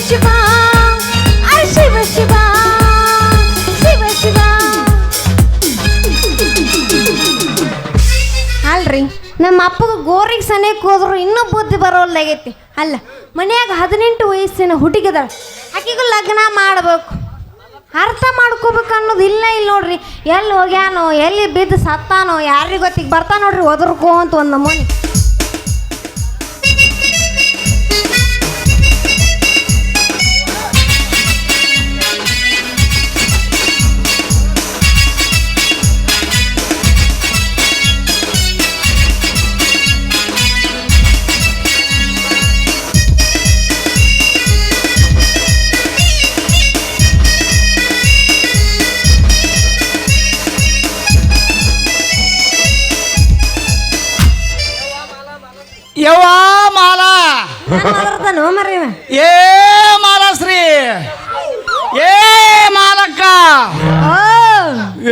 ಶಿವ ಆ ಶಿವ ಶಿವ ಶಿವ ಶಿವ. ಅಲ್ರಿ ನಮ್ಮ ಅಪ್ಪಗ ಗೋರಿಗೆ ಸನೇಕ್ ಹೋದ್ರು ಇನ್ನೂ ಬುದ್ಧಿ ಬರೋಲ್ಲಾಗೈತಿ. ಅಲ್ಲ ಮನ್ಯಾಗ 18 ವಯಸ್ಸಿನ ಹುಡುಗಿದ ಆಕಿಗೂ ಲಗ್ನ ಮಾಡ್ಬೇಕು, ಅರ್ಥ ಮಾಡ್ಕೋಬೇಕು ಅನ್ನೋದು ಇಲ್ಲ ನೋಡ್ರಿ. ಎಲ್ಲಿ ಹೋಗ್ಯಾನೋ ಎಲ್ಲಿ ಬಿದ್ದು ಸತ್ತಾನೋ ಯಾರಿಗೆ ಗೊತ್ತಿಗೆ ಬರ್ತಾ ನೋಡ್ರಿ ಒದರ್ಕೋ ಅಂತ ಒಂದು ನಮೂನಿ. ಯವ್ವ ಮಾಲ ಏ ಮಾಲಶ್ರೀ ಏ ಮಾಲಕ್ಕ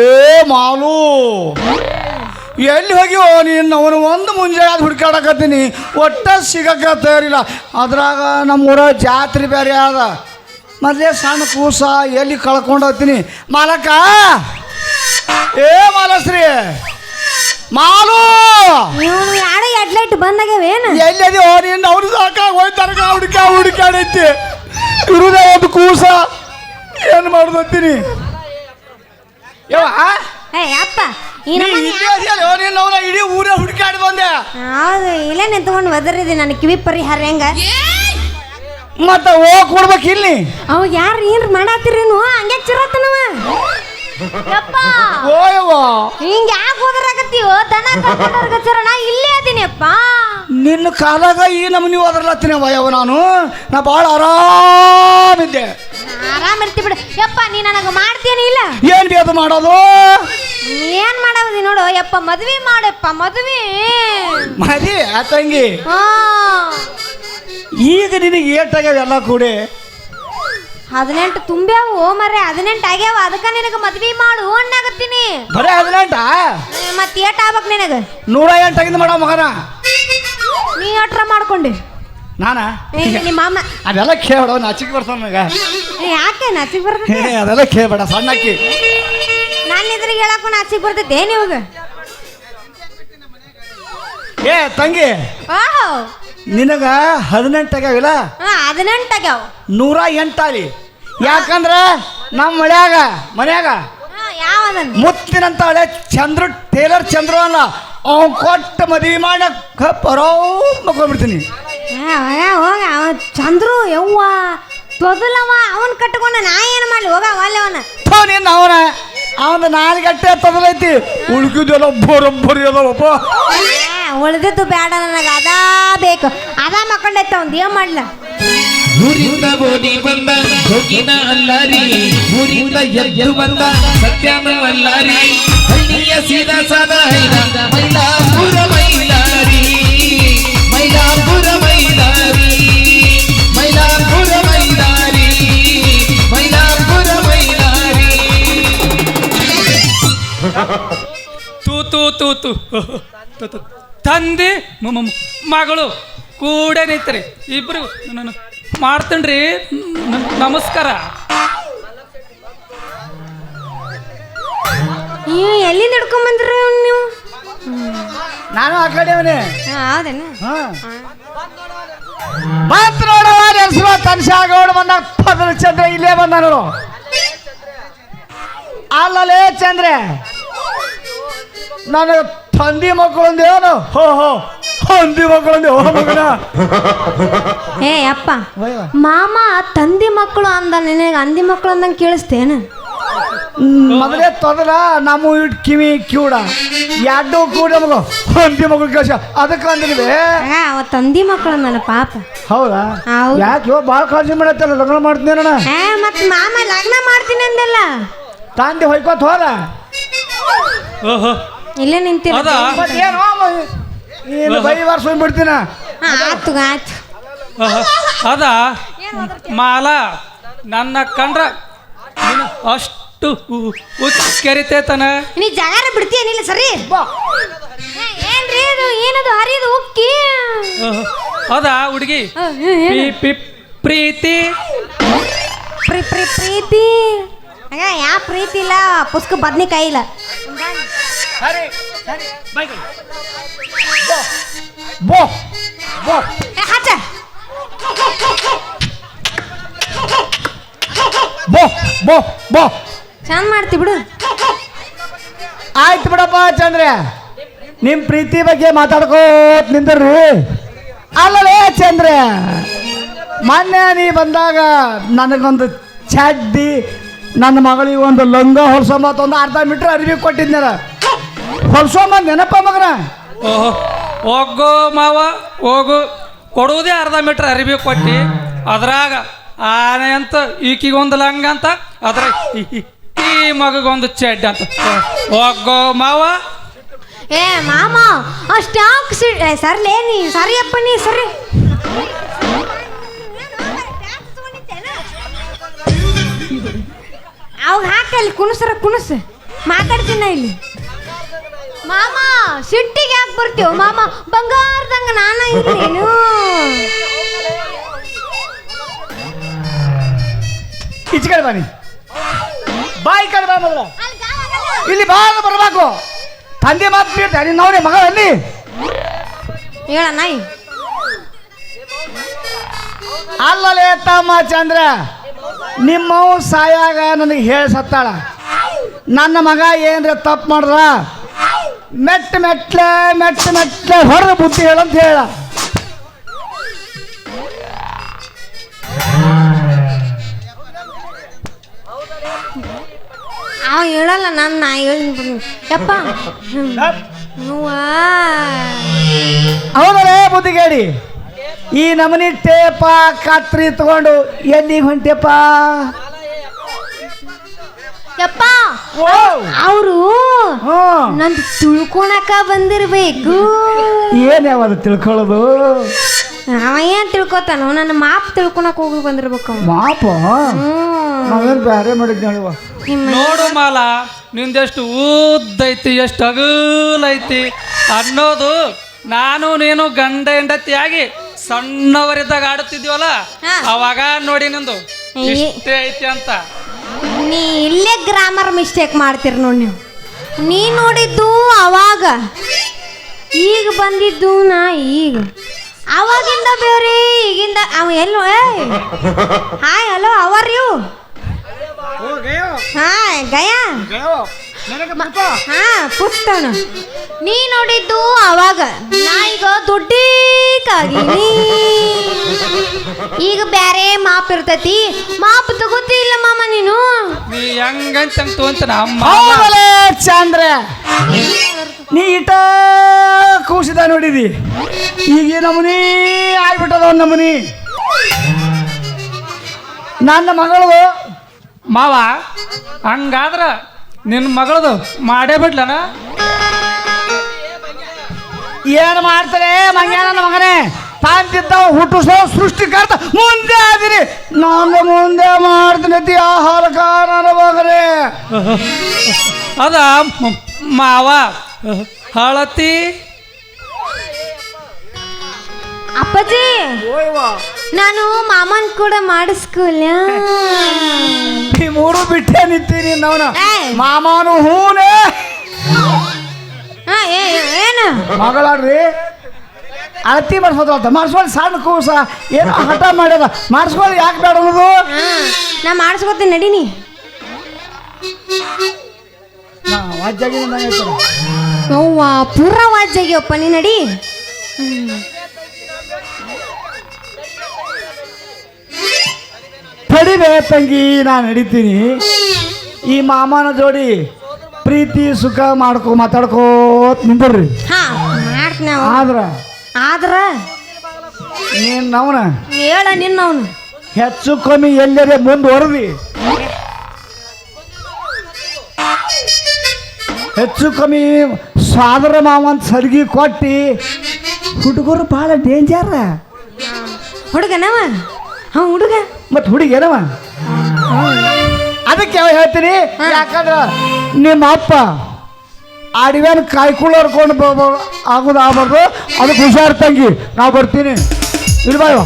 ಏ ಮಾಲು ಎಲ್ಲಿ ಹೋಗಿವೋ ನೀನು? ಅವನು ಒಂದು ಮುಂಜಾನೆ ಹುಡುಕಾಡಕತ್ತೀನಿ, ಒಟ್ಟ ಸಿಗಕ್ಕ ತಯಾರಿಲ್ಲ. ಅದ್ರಾಗ ನಮ್ಮೂರ ಜಾತ್ರೆ ಬೇರೆ ಅದ, ಮೊದಲೇ ಸಣ್ಣ ಕೂಸ ಎಲ್ಲಿ ಕಳ್ಕೊಂಡು ಹೋಗ್ತೀನಿ. ಮಾಲಕ್ಕ ಏ ಮಾಲಶ್ರೀ ಮಾಲು ಯಾರೋ ಎಡ್ಲೈಟ್ ಬಂದಾಗವೇನು? ಎಲ್ಲದಿ ನೀನು ಅವ್ರು ಸಾಕಾಗ ಹೋಯ್ತಾರ ಹುಡುಕಾಡೈತಿ. ಇರುದೇ ಒಂದು ಕೂಸ ಏನು ಮಾಡ್ತೀನಿ ಅಪ್ಪ ಇಡೀ ಊರ ಹುಡುಕಾಡಿ ಬಂದೆ. ಹೌದು ಇಲ್ಲ ನಿಂತ್ಕೊಂಡು ಒದರಿದೆ ನನ್ನ ಕಿವಿ ಪರಿಹಾರ ಹೆಂಗ ಮತ್ತ ಹೋಗ್ ಕೊಡ್ಬೇಕು ಇಲ್ಲಿ. ಅವ ಯಾರು ಏನ್ ಮಾಡಾತಿರೇನು ಹಂಗೆ ಚಿರತನವ ಹಿಂಗ ಯಾಕೆ ಹೋದ್ರಾಗತ್ತೀವೋ ದನ ಕರ್ಕೊಂಡ್ರ ನಾ ಇಲ್ಲೇ ಅದೀನಿ ಅಪ್ಪ. ನಿನ್ನ ಕಾಲಾಗ ಈ ನಮ್ನಿ ಓದರ್ಲತ್ತೀನಿ ವಯವ. ನಾ ಭಾಳ ಆರಾಮಿದ್ದೆ. ಆರಾಮಿರ್ತಿ ಬಿಡು ಯಪ್ಪ. ನೀ ನನಗೆ ಮಾಡ್ತೀನಿ ಇಲ್ಲ ಏನ್ ಬೇದು ಮಾಡೋದು? ಏನ್ ಮಾಡೋದಿ ನೋಡು ಯಪ್ಪ. ಮದ್ವಿ ಮಾಡಪ್ಪ ಮದ್ವಿ ತಂಗಿ. ಈಗ ನಿನಗೆ ಏಟಾಗ್ಯಾವ ಎಲ್ಲ ಕೂಡಿ? 18 ತುಂಬ್ಯಾವ ಮರೆ 18 ಆಗ್ಯಾವ. ಅದಕ್ಕ ನಿನಗ ಮದ್ವಿ ಮಾಡು ಅಣ್ಣಾಗತ್ತೀನಿ. ಬರೇ 18 ಮತ್ ಏಟ್ ಆಗ್ಬೇಕು ನಿನಗ? 108 ಆಗಿಂದ ಮಾಡೋ ಮಗನ. ನೀ ಅಟ್ರ ಮಾಡ್ಕೊಂಡಿ ನಾನ ನಿಮ್ಮ ಮಾಮ ಅದೆಲ್ಲ ಕೇಳೋ ನಾಚಿಕೆ ಬರ್ತಾನ ನನಗ. ಯಾಕೆ ನಾಚಿಕೆ ಬರ್ತೈತಿ? ಅದೆಲ್ಲ ಕೇಳಬೇಡ ಸಣ್ಣಕ್ಕಿ. ನಾನು ಇದ್ರಿಗೆ ಹೇಳಕ್ಕೂ ನಾಚಿಕೆ ಬರ್ತೈತೆ ನಿಮಗ? ಏ ತಂಗಿ ನಿನಗ 18 ಆಗ್ಯಾವಿಲ್ಲ? 18 ಆಗ್ಯಾವ. 108 ಆಲಿ. ಯಾಕಂದ್ರ ನಮ್ಮ ಮನ್ಯಾಗ ಮುತ್ತಿನಂತ ಹಳೆ ಚಂದ್ರು ಟೇಲರ್ ಚಂದ್ರು ಅಲ್ಲ ಅವ್ನು ಕೊಟ್ಟ ಮದುವೆ ಮಾಡಕ್ಕ ಬರೋ ಮಕ್ಕೊಂಡ್ಬಿಡ್ತೀನಿ. ಹೋಗ ಅವ ಚಂದ್ರು ಯವ್ವ ತೊದಲವ ಅವನ್ ಕಟ್ಕೊಂಡ ನಾ ಏನು ಮಾಡ್ಲಿ? ಹೋಗ ಅವನ ನೀನು ಅವನ 4 ಗಂಟೆ ತೊದಲೈತಿ. ಉಳ್ಕಿದೆಲ್ಲ ಬರೋಬ್ಬರಿ ಅದಪ್ಪ. ಉಳ್ದಿದ್ದು ಬೇಡ ನನಗ ಅದಾ ಬೇಕು. ಅದಾ ಮಕ್ಕಂಡೈತ ಒಂದ್ ಏನ್ ಮಾಡ್ಲ? ಊರಿಂದ ಓಡಿ ಬಂದ ಹೋಗಿನ ಅಲ್ಲಾರಿ, ಊರಿಂದ ಎದ್ದು ಬಂದ ಸತ್ಯನ ಅಲ್ಲಾರಿ, ಹಳ್ಳಿಯ ಸೀದಾ ಸಾದಾ ಮೈಲಾಪುರ ಮೈಲಾರಿ, ಮೈಲಾಪುರ ಮೈಲಾರಿ, ಮೈಲಾಪುರ ಮೈಲಾರಿ, ಮೈಲಾಪುರ ಮೈಲಾರಿ. ತೂ ತೂ ತೂ ತೂ ತಂದೆ ಮಗಳು ಕೂಡ ನಿಂತರಿ ಇಬ್ರು ನಾನು ಮಾಡ್ತೇನ್ರಿ. ನಮಸ್ಕಾರ. ಎಲ್ಲಿಂದ ಹಿಡ್ಕೊಂಡ್ ಬಂದ್ರಿ ನೀವು? ನಾನು ಆ ಕಡೆ ಅವನೇ. ಹೌದೇನ? ಬಂತ ನೋಡವ ನೆನ್ಸುವ ತನ್ಸಾಗೋಡು ಬಂದ ಪದರ ಚಂದ್ರ ಇಲ್ಲೇ ಬಂದ ನೋಡು. ಅಲ್ಲಲೇ ಚಂದ್ರೆ ನಾನು ತಂದಿ ಮಕ್ಕಳಂದೇನು? ಹಂದಿ ಮಕ್ಕಳಂದೆ ಮಗನ. ಏ ಅಪ್ಪ ಮಾಮ ತಂದಿ ಮಕ್ಕಳು ಅಂದ ನಿನಗೆ ಅಂದಿ ಮಕ್ಕಳು ಅಂದಂಗೆ ಕೇಳಿಸ್ತೇನು? ಮೊದಲೇ ತೊದಲ ನಮ್ಮ ಇಟ್ ಕಿವಿ ಕಿವುಡ ಎರಡು ಕೂಡ ಮಗ ಹಂದಿ ಮಕ್ಕಳು ಕೇಳಿಸ ಅದಕ್ಕೆ ಅಂದಿದ್ವಿ. ಅವ ತಂದಿ ಮಕ್ಕಳು ನನ್ನ ಪಾಪ. ಹೌದಾ? ಯಾಕೆ ಇವಾಗ ಭಾಳ ಕಾಳಜಿ ಮಾಡತ್ತಲ್ಲ ಲಗ್ನ ಮಾಡ್ತೀನಿ ಅಣ್ಣ. ಮತ್ ಮಾಮ ಲಗ್ನ ಮಾಡ್ತೀನಿ ಅಂದಲ್ಲ ತಂದಿ ಹೊಯ್ಕೋತ ಹೋದ ಇಲ್ಲೇ ನಿಂತಿರ. ಏನು ಬೈ ವರ್ಷ ಬಿಡ್ತೀನ. ಆಯ್ತು ಆಯ್ತು. ಅದ ಮಾಲ ನನ್ನ ಕಂಡ್ರ ಅಷ್ಟು ಕೆರಿತೇತನ. ನೀ ಜಗಾರ ಬಿಡ್ತೀಯನಿಲ್ಲ ಸರಿ. ಏನ್ರಿ ಅದು ಏನದು ಹರಿದು ಉಕ್ಕಿ? ಅದ ಹುಡುಗಿ ಪ್ರೀತಿ ಪ್ರೀತಿ ಹಂಗ ಯಾ ಪ್ರೀತಿ ಇಲ್ಲ ಪುಸ್ತಕ ಬದ್ನಿಕಾಯಿ ಇಲ್ಲ ಬೋ ಬೋ ಹಚ್ಚ ಬೋ ಬೋ ಬೋ ಚಂದ ಮಾಡ್ತಿ ಬಿಡು ಆಯ್ತು ಬಿಡಪ್ಪ ಚಂದ್ರೆ ನಿಮ್ಮ ಪ್ರೀತಿ ಬಗ್ಗೆ ಮಾತಾಡ್ಕೋತ ನಿಂದ್ರಿ ಅಲ್ಲಲೇ ಚಂದ್ರೆ ಮೊನ್ನೆ ನೀ ಬಂದಾಗ ನನಗೊಂದು ಚಡ್ಡಿ ನನ್ನ ಮಗಳಿಗೆ ಒಂದು ಲಂಗ ಹೊಲ್ಸೊಂಬತ್ತು ಒಂದು ಅರ್ಧ ಮೀಟ್ರ್ ಅರಿವಿ ಕೊಟ್ಟಿದ್ನಾರ ಹೊಲ್ಸೊಂಬ ನೆನಪ ಮಗನ ಓಹೋ ಹೋಗೋ ಮಾವ ಹೋಗು ಕೊಡುವುದೇ ಅರ್ಧ ಮೀಟ್ರ್ ಅರಿವಿ ಕೊಟ್ಟು ಅದ್ರಾಗ ಆನೆ ಅಂತ ಈಕಿಗೊಂದು ಲಂಗ ಅಂತ ಅದ್ರ ಈ ಮಗಗೊಂದು ಚೆಡ್ ಅಂತ ಹೋಗೋ ಮಾವ ಏ ಮಾಮ ಅಷ್ಟ್ಯಾಕ್ ಸರ್ಲೇ ನೀ ಸರಿಯಪ್ಪ ನೀ ಸರಿ ಅವಾಗ ಹಾಕಲ್ಲಿ ಕುಣಸ ಮಾತಾಡ್ತೀನ ಇಲ್ಲಿ ಮಾಮ ಸಿಟ್ಟಿಗೆ ಯಾಕೆ ಬರ್ತೀವ ಮಾಮ ಬಂಗಾರದಂಗ ನಾನ ಇದ್ದೇನು ಈಚೆ ಕಡೆ ಬನ್ನಿ ಬಾಯಿ ಕಡೆ ಬಾ ಮೊದಲ ಇಲ್ಲಿ ಬಾಗ ಬರಬೇಕು ತಂದೆ ಮಾತು ಬೀಳ್ತಾ ನೀನು ನೋಡಿ ಮಗ ಅಲ್ಲಿ ಹೇಳ ನಾಯಿ ಅಲ್ಲಲೇ ತಮ್ಮ ಚಂದ್ರ ನಿಮ್ಮವ್ ಸಾಯಾಗ ನನಗೆ ಹೇಳಿ ಸತ್ತಾಳ ನನ್ನ ಮಗ ಏನ್ರ ತಪ್ಪು ಮಾಡ್ರ ಮೆಟ್ಲೆ ಹೊಡೆದ ಬುದ್ಧಿ ಹೇಳಂತ ಹೇಳ ಅವ ಹೇಳಲ್ಲ ನಾನು ನಾ ಹೇಳಿ ಯಪ್ಪ ಹೌದಲೇ ಬುದ್ಧಿಗೇಡಿ ಈ ನಮನಿ ಟೇಪ ಕತ್ರಿ ತಗೊಂಡು ಎಲ್ಲಿಗೆ ಹೊಂಟೆಪ್ಪ ಯಪ್ಪ ಓ ಅವರು ಹ್ಞೂ ನಂದು ತಿಳ್ಕೊಳಕ ಬಂದಿರ್ಬೇಕು ಏನ್ ಯಾವ್ದು ತಿಳ್ಕೊಳ್ಳೋದು ಅವ ಏನ್ ತಿಳ್ಕೊತಾನೋ ನನ್ನ ಮಾಪ್ ತಿಳ್ಕೊಳಕ್ ಹೋಗಿ ಬಂದಿರ್ಬೇಕು ಅವ. ಮಾಪ ನಾವೇನು ಬೇರೆ ಮಾಡಿದ್ವಿ ಹೇಳುವ ನಿಮ್ಮ ನೋಡು ಮಾಲ ನಿಂದೆಷ್ಟು ಉದ್ದೈತಿ ಎಷ್ಟು ಅಗಲೈತಿ ಅನ್ನೋದು ನಾನು ನೀನು ಗಂಡ ಹೆಂಡತಿಯಾಗಿ ಸಣ್ಣವರಿದ್ದಾಗ ಆಡುತ್ತಿದ್ವಲ್ಲ ಹಾ. ಅವಾಗ ನೋಡಿ ನಿಂದು ಈ- ಇಷ್ಟೇ ಐತಿ ಅಂತ ನೀ ಇಲ್ಲೇ ಗ್ರಾಮರ್ ಮಿಸ್ಟೇಕ್ ಮಾಡ್ತೀರಿ ನೋಡಿ ನೀವು ನೀ ನೋಡಿದ್ದು ಅವಾಗ ಈಗ ಬಂದಿದ್ದು ನಾ ಈಗ ಅವಾಗಿಂದ ಬೇರೆ ಈಗಿಂದ ಅವ ಎಲ್ಲೋ ಹಾಯ್ ಹಲೋ ಅವರ್ ಯು ಹಾಯ್ ಗಯಾ ಹಾ ಪುಸ್ತಣ ನೀ ನೋಡಿದ್ದು ಅವಾಗ ನಾ ಈಗ ದೊಡ್ಡಕ್ಕಾಗೀನಿ ಈಗ ಬ್ಯಾರೆ ಮಾಪ್ ಇರ್ತೈತಿ ಮಾಪ್ ತಗೋತಿ ಇಲ್ಲ ಮಾಮ ನೀನು ನೀ ಹೆಂಗಂತ ತಗೊಂತ ಅಮ್ಮ ಹೌದಲೇ ಚಂದ್ರ ನೀ ಇಟ ಕೂಸಿದ ನೋಡಿದಿ ಈಗ ನಮನಿ ಆಗ್ಬಿಟ್ಟದ ಒಂದು ನಮನಿ ನನ್ನ ಮಗಳು ಮಾವ ಹಂಗಾದ್ರ ನಿನ್ನ ಮಗಳದು ಮಾಡೇ ಬಿಡ್ಲನ ಏನು ಮಾಡ್ತಾರೆ ಮಂಗ್ಯ ನನ್ನ ಮಗನೇ ತಾಂತಿದ್ದವ ಹುಟ್ಟಿಸೋ ಸೃಷ್ಟಿಕರ್ತ ಮುಂದೆ ಆದಿರಿ ನಾನು ಮುಂದೆ ಮಾಡ್ತೀನಿ ಆ ಹಾಲಕ ನನ್ನ ಮಗನೇ ಅದ ಮಾವ ಹಳತಿ ಅಪ್ಪಾಜಿ ನಾನು ಮಾಮನ್ ಕೂಡ ಮಾಡಿಸ್ಕೊಲ್ಲ ಈ ಮೂರು ಬಿಟ್ಟೆ ನಿಂತೀನಿ ನವನ ಏಯ್. ಮಾಮನು ಹೂನೇ ಏನು ಮಗಳಾಡ್ರಿ ಅಳತಿ ಮಾಡಿಸೋದು ಮಾಡಿಸ್ಕೊಳ್ಳಿ ಸಣ್ಣ ಕೂಸ ಏನೋ ಹಠ ಮಾಡ್ಯದ ಮಾಡಿಸ್ಕೊಳ್ಳಿ ಯಾಕೆ ಬೇಡ ಅನ್ನೋದು ನಾ ಮಾಡಿಸ್ಕೊತೀನಿ ನಡೀನಿ ಅವ್ವ ಪೂರ ವಾಜ್ಯಾಗಿಯಪ್ಪ ನೀ ನಡಿ ತಡಿಬೇ ತಂಗಿ ನಾನು ನಡೀತೀನಿ ಈ ಮಾಮನ ಜೋಡಿ ಪ್ರೀತಿ ಸುಖ ಮಾತಾಡ್ಕೋತ ನಿಂದ್ರಿ ಹಾ ಮಾಡ್ತೀನಿ ಆದ್ರ ನೀನ್ ನವನ ಹೇಳ ನಿನ್ನವನು ಹೆಚ್ಚು ಕಮ್ಮಿ ಎಲ್ಲರೇ ಮುಂದುವರೆದಿ ಹೆಚ್ಚು ಕಮ್ಮಿ ಸಾದರ ಮಾವಂತ ಸರಿಗೆ ಕೊಟ್ಟಿ ಹುಡುಗರು ಭಾಳ ಡೇಂಜರ್ ಹುಡುಗನವ ಹುಡುಗ ಮತ್ತು ಹುಡುಗೇನವ ಅದಕ್ಕೆ ಹೇಳ್ತೀನಿ ಯಾಕಂದ್ರೆ ನಿಮ್ಮ ಅಪ್ಪ ಅಡಿವೇನು ಕಾಯ್ಕುಳು ಹರ್ಕೊಂಡು ಆಗೋದು ಆಗ್ಬಾರ್ದು ಅದಕ್ಕೆ ಹುಷಾರು ತಂಗಿ ನಾವು ಬರ್ತೀನಿ ಇಲ್ಬಾಯವ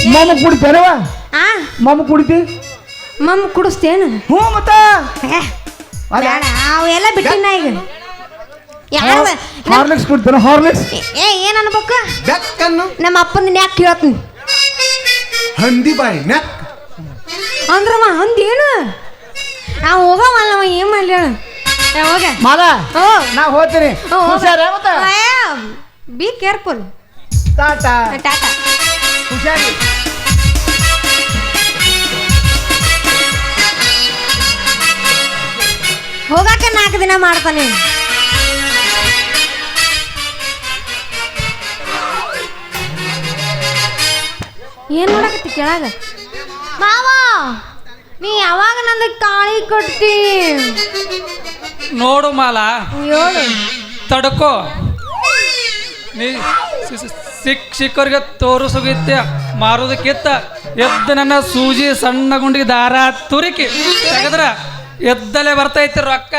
ಮಮ್ಮ ಕುಡಿತೇನವ ಆ ಮಮ್ಮ ಕುಡಿತಿ ಮಮ್ಮ ಕುಡಿಸ್ತೇನು ಹ್ಞೂ ಮತ್ತ ಅಲ್ಲ. ಬೇಡ ಅವೆಲ್ಲ ಬಿಟ್ಟಿನ ಈಗ ಯಾರು ಹಾರ್ಲಿಕ್ಸ್ ಕುಡಿತೇನೆ ಹಾರ್ಲಿಕ್ಸ್ ಏನ್ ಅನ್ಬೇಕು ಬೆಕ್ಕನ್ನು ನಮ್ಮ ಅಪ್ಪಂದ ನ್ಯಾಕ್ ಕೇಳತ್ನಿ ಹಂದಿ ಬಾಯಿ ನೆಕ್ ಅಂದ್ರಮ್ಮ ಅಂದೇನು ನಾವು ಹೋಗವಲ್ಲ ಏನ್ ಮಾಡ್ಲಿ ಹೋಗ ಮಾಲ ಓ ನಾ ಹೋಗ್ತೀನಿ ಹುಷಾರ ಮತ್ತ ಬಿ ಕೇರ್ಫುಲ್ ಟಾಟಾ ಟಾಟಾ ಹುಷಾರಿ ಹೋಗಾಕ 4 ದಿನ ಮಾಡ್ತಾನೆ ಏನ್ ಮಾಡಕತ್ತಿ ಕೆಳಗ ಮಾವ ನೀ ಯಾವಾಗ ನಂದು ಕಾಳಿ ಕಟ್ತಿ ನೋಡು ಮಾಲ ಹೇಳು ತಡ್ಕೋ ನೀ ಶಿಕ್ಷಕರಿಗೆ ತೋರಿಸೋಗಿತ್ತೆ ಮಾರೋದಕ್ಕಿತ್ತ ಎದ್ದು ನನ್ನ ಸೂಜಿ ಸಣ್ಣ ಗುಂಡಿಗೆ ದಾರ ತುರುಕಿ ತೆಗೆದ್ರ ಎದ್ದಲೇ ಬರ್ತೈತಿ ರೊಕ್ಕ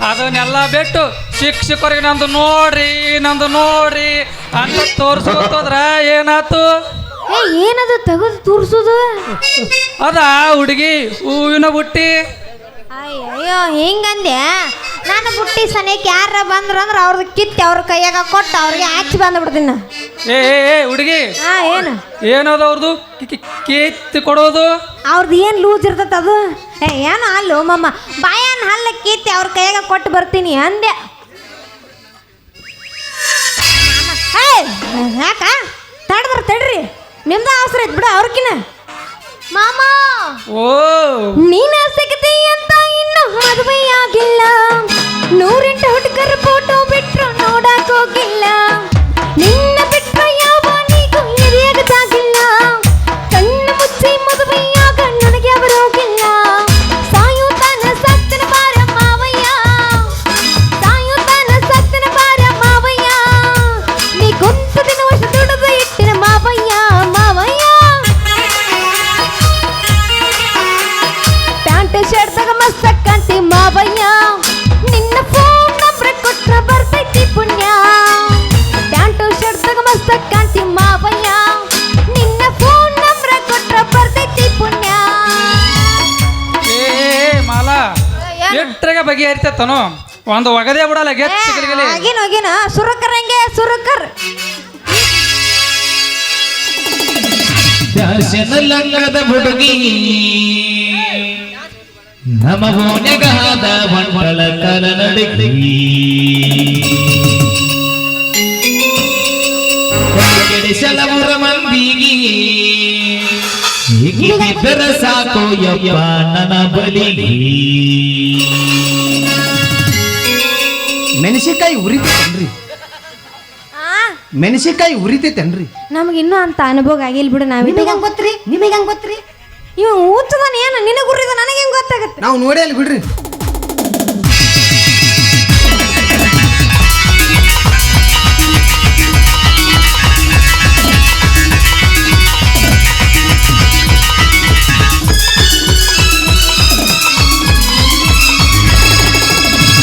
ಅದನ್ನೆಲ್ಲ ಬಿಟ್ಟು ಶಿಕ್ಷಕರಿಗೆ ನಂದು ನೋಡ್ರಿ ಅಂತ ತೋರಿಸೋದ್ರ ಏನಾತು ಏನದು ತೆಗೆದು ತೋರ್ಸುದು ಅದ ಹುಡುಗಿ ಹೂವಿನ ಬುಟ್ಟಿ ಅಯ್ಯೋ ಹಿಂಗಂದೆ ನಾನು ಬುಟ್ಟಿ ಸನೇಕ್ ಯಾರ ಬಂದ್ರು ಅಂದ್ರೆ ಅವ್ರದ್ದು ಕಿತ್ತಿ ಅವ್ರ ಕೈಯಾಗ ಕೊಟ್ಟು ಅವ್ರಿಗೆ ಹಾಕಿ ಬಂದ್ಬಿಡ್ತೀನಿ ಏ ಹುಡುಗಿ ಹಾ ಏನು ಏನದು ಅವ್ರದ್ದು ಕಿತ್ತಿ ಕೊಡೋದು ಅವ್ರದ್ದು ಏನು ಲೂಸ್ ಇರ್ತದ ಅದು ಏನು ಅಲ್ಲೋ ಮಮ್ಮ ಬಾಯನ್ ಹಲ್ಲ ಕಿತ್ತಿ ಅವ್ರ ಕೈಯಾಗ ಕೊಟ್ಟು ಬರ್ತೀನಿ ಅಂದೆ ಯಾಕ ತಡ್ರಿ ನಿಮ್ದು ಅವಸರ ಐತ್ ಬಿಡ ಅವ್ರಕಿನ ಮಾಮ ಓ ನೀನ ಸಿಗತಿ ಅಂತ ಇನ್ನು ಮದುವೆ ಆಗಿಲ್ಲ 108 ಹುಡುಗರ ಫೋಟೋ ಬಿಟ್ರು ನೋಡಕ್ ಹೋಗಿಲ್ಲ ನಿನ್ನ ಬಿಟ್ರ ಯಾವ ನೀಗೂ ಹಿರಿಯಾಗದಾಗಿಲ್ಲ ಕಣ್ಣು ಮುಚ್ಚಿ ಮದುವೆಯಾಗ ನನಗೆ ಬರೋಗಿಲ್ಲ ಸಾಯುತ್ತಾನ ಸತ್ತನ ಬಾರ ಮಾವಯ್ಯ ಸಾಯುತ್ತಾನ ಸತ್ತನ ಬಾರ ಮಾವಯ್ಯ ನೀ ಕುಂತು ದಿನ ವರ್ಷ ದುಡಿದು ಇಟ್ಟಿನ ಮಾವಯ್ಯ ಪ್ಯಾಂಟ್ ಶರ್ಟ್ ತಗ ಮಸ್ತ ಕಾಂತಿ ಮಾವಯ್ಯ ನಿನ್ನ ಫೋನ್ ನಂಬರ್ ಕೊಟ್ರ ಬರ್ತೈತಿ ಪುಣ್ಯ ಪ್ಯಾಂಟ್ ಶರ್ಟ್ ತಗ ಮಸ್ತ ಕಾಂತಿ ಮಾವಯ್ಯ ನಿನ್ನ ಫೋನ್ ನಂಬರ್ ಕೊಟ್ರ ಬರ್ತೈತಿ ಪುಣ್ಯ ಏ ಮಾಲ ಎಟ್ರಾಗ ಬಗೆಹರಿತನು ಒಂದು ಒಗದೇ ಬಿಡಲ್ಲ ಗೆಚ್ಚಗಲಿಗಲಿ ಆಗಿನ ಸುರಕರಂಗೆ ಸುರಕರ್ ದಾಸನ ಲಂಗದ ಹುಡುಗಿ ನಮ ಓನೆಗಾದ ಮಂಡಳ ಕಲ ನಡುಗಿ ಕೆಡಿಸಲವರ ಮಂದಿಗಿ ಹೀಗಿದ್ದರ ಸಾಕು ಯಪ್ಪ ನನ್ನ ಬಲಿಗಿ ಮೆಣಸಿಕಾಯಿ ಉರಿತೈತೇನ್ರಿ ಮೆಣಸಿಕಾಯಿ ಉರಿತೈತೇನ್ರಿ ನಮಗಿನ್ನೂ ಅಂತ ಅನುಭವ ಆಗಿಲ್ಲ ಬಿಡು ನಾವ್ ನಿಮಗೆ ಹೆಂಗ್ ಗೊತ್ತ್ರಿ ನಿಮಗೆ ಹೆಂಗ್ ಗೊತ್ತ್ರಿ ಇವ ಊತದಾನ ಏನು ನಿನಗೆ ಗುರಿದ ನನಗೆ ಹೆಂಗ್ ಗೊತ್ತಾಗತ್ತೆ ನಾವು ನೋಡಿ ಅಲ್ಲಿ ಬಿಡ್ರಿ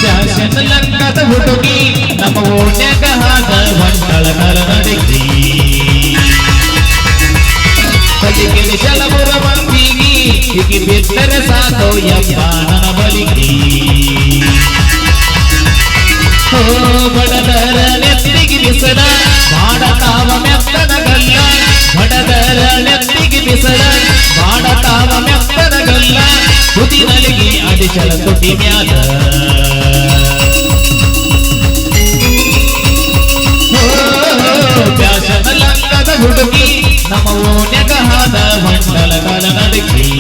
ದಾಸನ ಲಂಗದ ಹುಡುಗಿ ನಮ್ಮ ಓಣ್ಯಾಗ ಮಂಡಳ ಕಲ ನಡುಗಿ ಕೆಡಿಸಲವರ ಮಂದಿಗಿ ಹೀಗೆ ಬಿಟ್ಟರ ಸಾಕು ಯಪ್ಪ ನನ್ನ ಬಲಿಗಿ ಓ ಬಡದರ ನೆತ್ತಿಗೆ ಬಿಸಡ ಮಾಡತಾವ ಮೆತ್ತನ ಗಲ್ಲ ಬಡದರ ನೆತ್ತಿಗೆ ಬಿಸಡ ಮಾಡತಾವ ಮೆತ್ತನ ಗಲ್ಲ ತುದಿ ನಲಿಗೆ ಅಡಿಚಲ ತುಟಿ ಮ್ಯಾದ ಬ್ಯಾಸನ ಲಂಗದ ಹುಡುಗಿ ನಮ್ಮ ಓಣ್ಯಾಗ ಹಾದ ಮಂಡಲ ಕಲ ನಡುಗಿ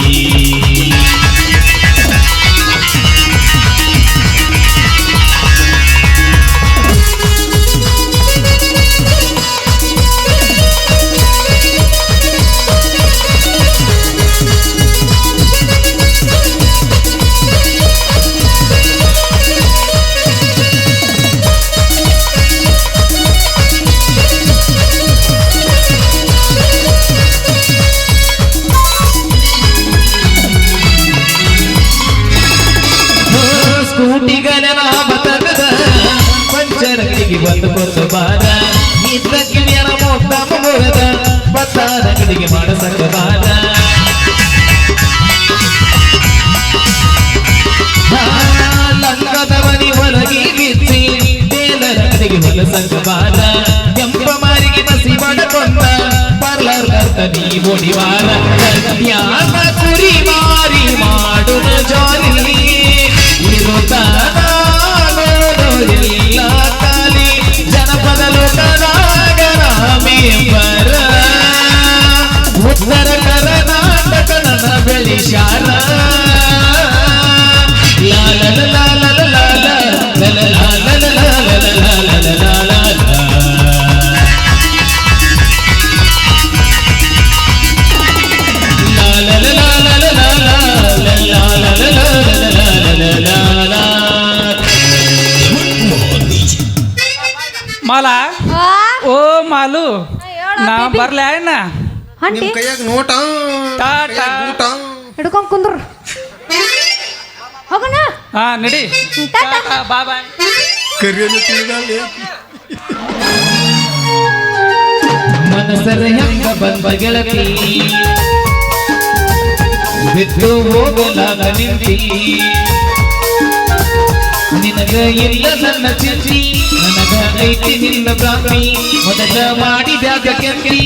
ಸ್ಕೂಟಿಗನ ಬತಗದ ಪಂಚರಗಳಿಗೆ ಬಂದು ಕೊಟ್ಟು ಬಾರ ಇದ್ದ ಕಿಣಿಯನ ಮೊತ್ತ ಮುರದ ಬತ್ತಾದ ಕಡೆಗೆ ಮಾಡ ಹೊಲಸಕಬಾರ ಲಂಗದವನಿ ಹೊರಗಿ ಬಿಚ್ಚಿ ಟೇಲರ ಕಡೆಗೆ ಹೊಲಸಕಬಾರ ಕೆಂಪ ಮಾರಿಗೆ ಮಸಿ ಮಾಡಕೊಂಡ ಪಾರ್ಲರ್ ಕರ್ತನಿ ಓಡಿವಾರ ಕಲ್ಯಾಣ ಕುರಿ ಮಾರಿ ಮಾಡುವ ಜಾಲಿ ಇರುತ್ತಾನ ಎಲ್ಲ ಕಾಲಿ ಜನಪದ ಲೋಕದಾಗ ಮೆಂಬರ ಉತ್ತರ ಕರ್ನಾಟಕ ನನ್ನ ಬೆಳಿಶಾರ ಲಾಲ ಲಾಲ ಲಾಲ ಲಾಲ ಲಾಲ ಲಾಲ ಲಾಲ ಮಾಲ ಆ, ಓ ಮಾಲು ಹೇಳ ನಾ ಬೇಬಿ. ಬರ್ಲ ಅಣ್ಣ ಹಂಟಿ ನಿಮ್ ಕೈಯಾಗ ನೋಟ ಟಾಟಾ. ಊಟ ಹಿಡ್ಕೊಂಡ್ ಕುಂದ್ರು ಹೋಗೋಣ ಹಾ ನಡಿ ಟಾಟಾ. ಬಾ ಬಾಯ್ ಕರಿಯನ್ನು ತಿಳಿದಾಳೆ ಮನಸರ ಹೆಂಗ ಬಂದ ಗೆಳತಿ ಬಿಟ್ಟು ಹೋಗಲಾಗ ನಿಂತಿ ನಿನಗ ಇಲ್ಲ ನನ್ನ ಚಿಂತಿ ನನಗ ಐತಿ ನಿನ್ನ ಭ್ರಾಂತಿ ಮೊದಲ ಮಾಡಿದ್ಯಾಗ ಕೆಂತಿ